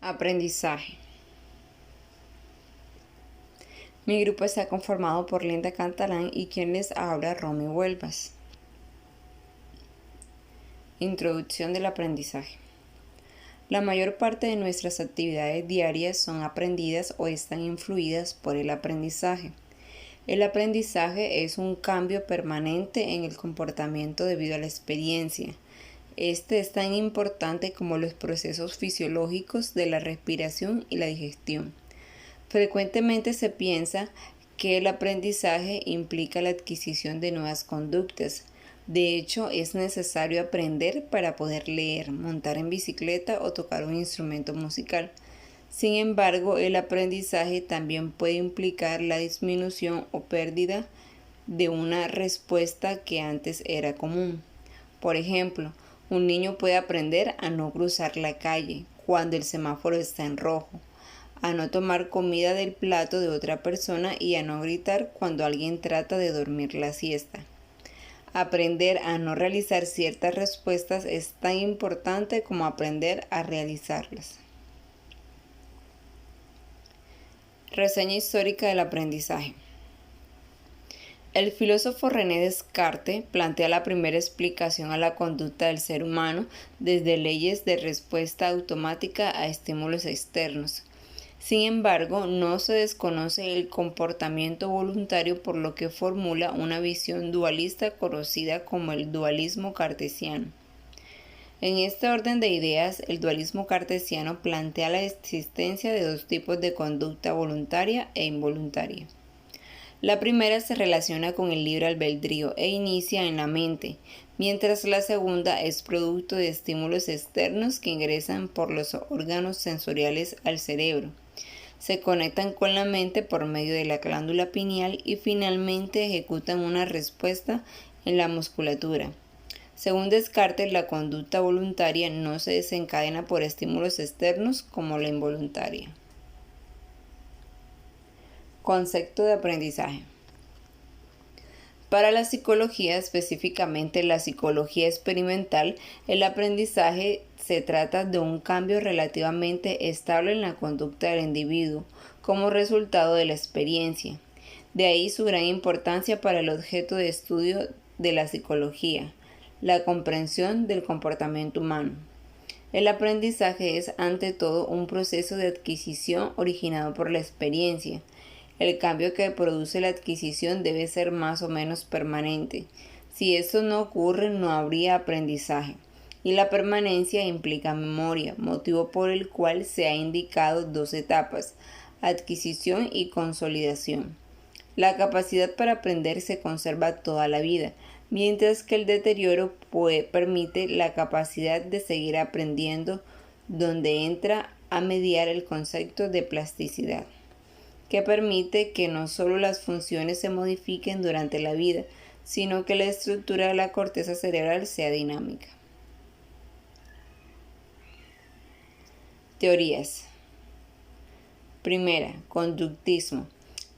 Aprendizaje. Mi grupo está conformado por Linda Cantalán y quien les habla, Romy Huelvas. Introducción del aprendizaje. La mayor parte de nuestras actividades diarias son aprendidas o están influidas por el aprendizaje. El aprendizaje es un cambio permanente en el comportamiento debido a la experiencia. Este es tan importante como los procesos fisiológicos de la respiración y la digestión. Frecuentemente se piensa que el aprendizaje implica la adquisición de nuevas conductas. De hecho, es necesario aprender para poder leer, montar en bicicleta o tocar un instrumento musical. Sin embargo, el aprendizaje también puede implicar la disminución o pérdida de una respuesta que antes era común. Por ejemplo, un niño puede aprender a no cruzar la calle cuando el semáforo está en rojo, a no tomar comida del plato de otra persona y a no gritar cuando alguien trata de dormir la siesta. Aprender a no realizar ciertas respuestas es tan importante como aprender a realizarlas. Reseña histórica del aprendizaje. El filósofo René Descartes plantea la primera explicación a la conducta del ser humano desde leyes de respuesta automática a estímulos externos. Sin embargo, no se desconoce el comportamiento voluntario, por lo que formula una visión dualista conocida como el dualismo cartesiano. En este orden de ideas, el dualismo cartesiano plantea la existencia de dos tipos de conducta voluntaria e involuntaria. La primera se relaciona con el libre albedrío e inicia en la mente, mientras la segunda es producto de estímulos externos que ingresan por los órganos sensoriales al cerebro. Se conectan con la mente por medio de la glándula pineal y finalmente ejecutan una respuesta en la musculatura. Según Descartes, la conducta voluntaria no se desencadena por estímulos externos como la involuntaria. Concepto de aprendizaje. Para la psicología, específicamente la psicología experimental, el aprendizaje se trata de un cambio relativamente estable en la conducta del individuo como resultado de la experiencia. De ahí su gran importancia para el objeto de estudio de la psicología, la comprensión del comportamiento humano. El aprendizaje es ante todo un proceso de adquisición originado por la experiencia. El cambio que produce la adquisición debe ser más o menos permanente. Si esto no ocurre, no habría aprendizaje. Y la permanencia implica memoria, motivo por el cual se ha indicado dos etapas, adquisición y consolidación. La capacidad para aprender se conserva toda la vida, mientras que el deterioro permite la capacidad de seguir aprendiendo, donde entra a mediar el concepto de plasticidad, que permite que no solo las funciones se modifiquen durante la vida, sino que la estructura de la corteza cerebral sea dinámica. Teorías. Primera, conductismo.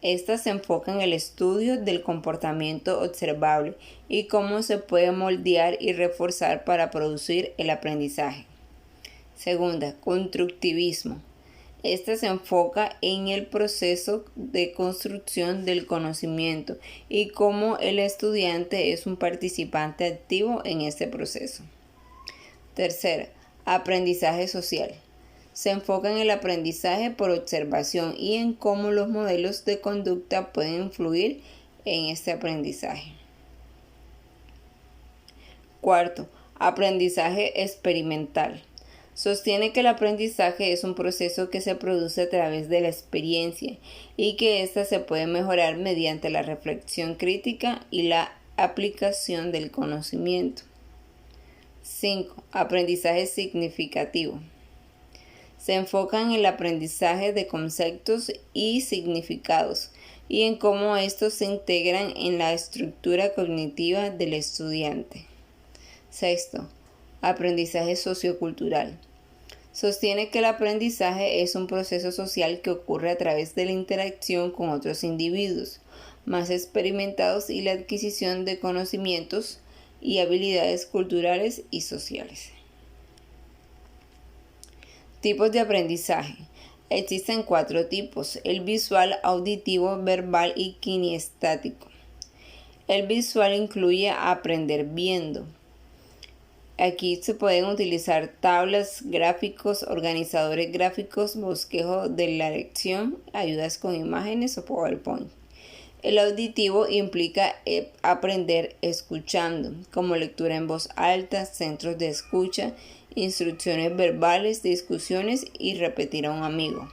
Esta se enfoca en el estudio del comportamiento observable y cómo se puede moldear y reforzar para producir el aprendizaje. Segunda, constructivismo. Esta se enfoca en el proceso de construcción del conocimiento y cómo el estudiante es un participante activo en este proceso. Tercera, aprendizaje social. Se enfoca en el aprendizaje por observación y en cómo los modelos de conducta pueden influir en este aprendizaje. Cuarto, aprendizaje experimental. Sostiene que el aprendizaje es un proceso que se produce a través de la experiencia y que ésta se puede mejorar mediante la reflexión crítica y la aplicación del conocimiento. 5. Aprendizaje significativo. Se enfoca en el aprendizaje de conceptos y significados y en cómo estos se integran en la estructura cognitiva del estudiante. 6. Aprendizaje sociocultural. Sostiene que el aprendizaje es un proceso social que ocurre a través de la interacción con otros individuos más experimentados y la adquisición de conocimientos y habilidades culturales y sociales. Tipos de aprendizaje. Existen 4 tipos: el visual, auditivo, verbal y kinestésico. El visual incluye aprender viendo. Aquí se pueden utilizar tablas, gráficos, organizadores gráficos, bosquejo de la lección, ayudas con imágenes o PowerPoint. El auditivo implica aprender escuchando, como lectura en voz alta, centros de escucha, instrucciones verbales, discusiones y repetir a un amigo.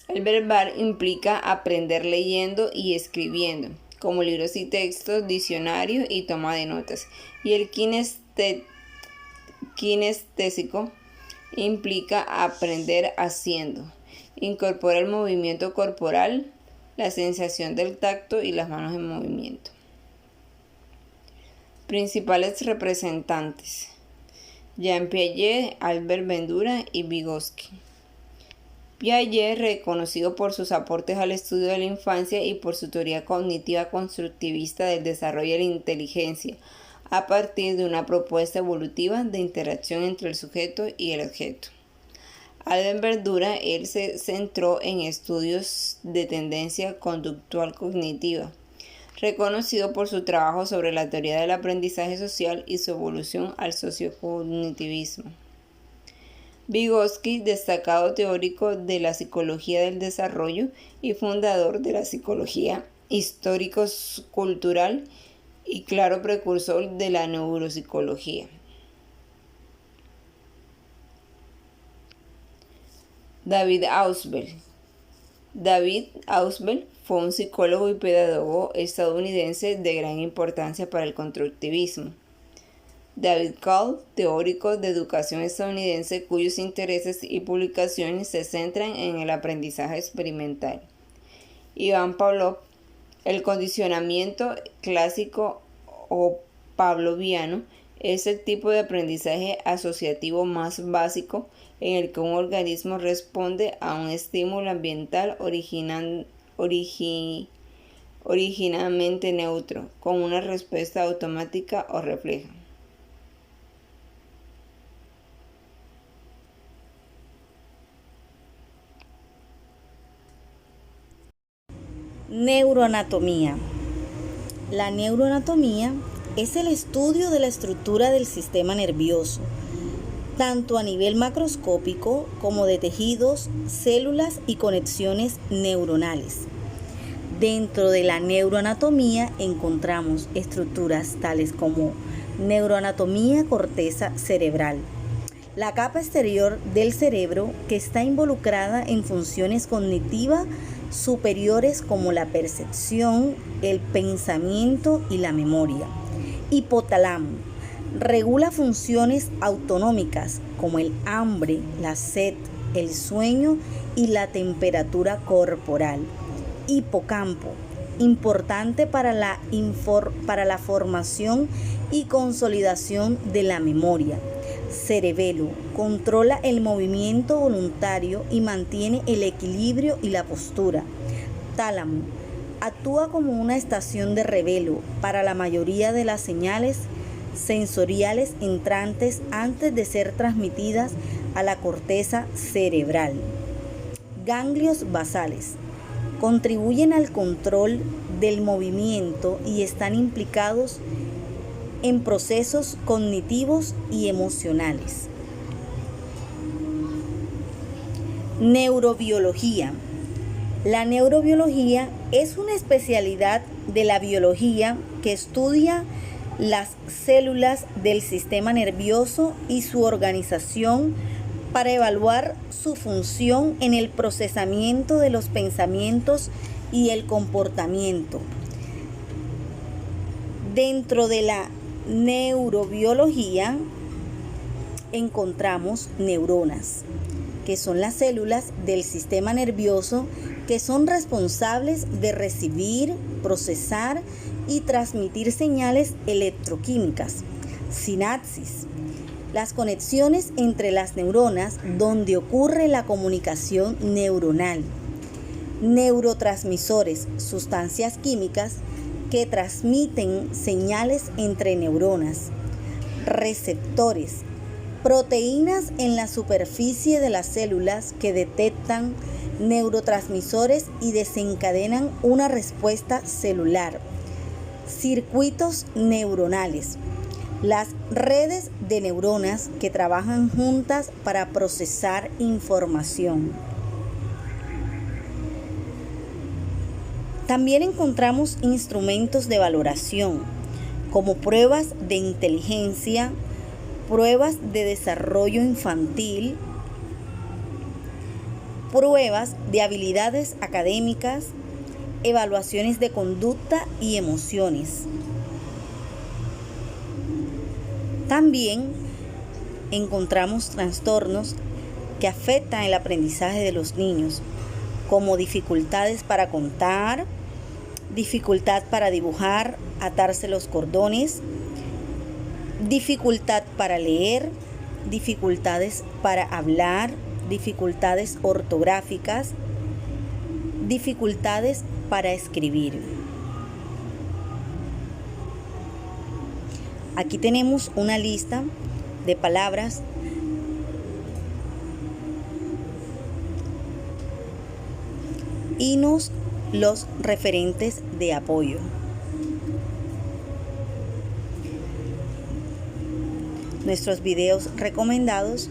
El verbal implica aprender leyendo y escribiendo, como libros y textos, diccionario y toma de notas. Y el kinestésico implica aprender haciendo. Incorpora el movimiento corporal, la sensación del tacto y las manos en movimiento. Principales representantes: Jean Piaget, Albert Bandura y Vygotsky. Piaget, reconocido por sus aportes al estudio de la infancia y por su teoría cognitiva constructivista del desarrollo de la inteligencia, a partir de una propuesta evolutiva de interacción entre el sujeto y el objeto. Albert Bandura, él se centró en estudios de tendencia conductual cognitiva, reconocido por su trabajo sobre la teoría del aprendizaje social y su evolución al sociocognitivismo. Vygotsky, destacado teórico de la psicología del desarrollo y fundador de la psicología histórico-cultural y claro precursor de la neuropsicología. David Ausubel. David Ausubel fue un psicólogo y pedagogo estadounidense de gran importancia para el constructivismo. David Cole, teórico de educación estadounidense cuyos intereses y publicaciones se centran en el aprendizaje experimental. Iván Pavlov, el condicionamiento clásico o pavloviano es el tipo de aprendizaje asociativo más básico en el que un organismo responde a un estímulo ambiental originalmente neutro, con una respuesta automática o refleja. Neuroanatomía. La neuroanatomía es el estudio de la estructura del sistema nervioso, tanto a nivel macroscópico como de tejidos, células y conexiones neuronales. Dentro de la neuroanatomía encontramos estructuras tales como neuroanatomía corteza cerebral, la capa exterior del cerebro que está involucrada en funciones cognitivas superiores como la percepción, el pensamiento y la memoria. Hipotálamo regula funciones autonómicas como el hambre, la sed, el sueño y la temperatura corporal. Hipocampo, importante para la formación y consolidación de la memoria. Cerebelo, controla el movimiento voluntario y mantiene el equilibrio y la postura. Tálamo, actúa como una estación de revelo para la mayoría de las señales sensoriales entrantes antes de ser transmitidas a la corteza cerebral. Ganglios basales, contribuyen al control del movimiento y están implicados en procesos cognitivos y emocionales. Neurobiología. La neurobiología es una especialidad de la biología que estudia las células del sistema nervioso y su organización para evaluar su función en el procesamiento de los pensamientos y el comportamiento. Dentro de la neurobiología encontramos neuronas, que son las células del sistema nervioso que son responsables de recibir, procesar y transmitir señales electroquímicas. Sinapsis, las conexiones entre las neuronas donde ocurre la comunicación neuronal. Neurotransmisores, sustancias químicas que transmiten señales entre neuronas. Receptores, proteínas en la superficie de las células que detectan neurotransmisores y desencadenan una respuesta celular, circuitos neuronales, las redes de neuronas que trabajan juntas para procesar información. También encontramos instrumentos de valoración, como pruebas de inteligencia, pruebas de desarrollo infantil, pruebas de habilidades académicas, evaluaciones de conducta y emociones. También encontramos trastornos que afectan el aprendizaje de los niños, como dificultades para contar, dificultad para dibujar, atarse los cordones, dificultad para leer, dificultades para hablar, dificultades ortográficas, dificultades para escribir. Aquí tenemos una lista de palabras y los referentes de apoyo. Nuestros videos recomendados.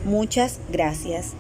Muchas gracias.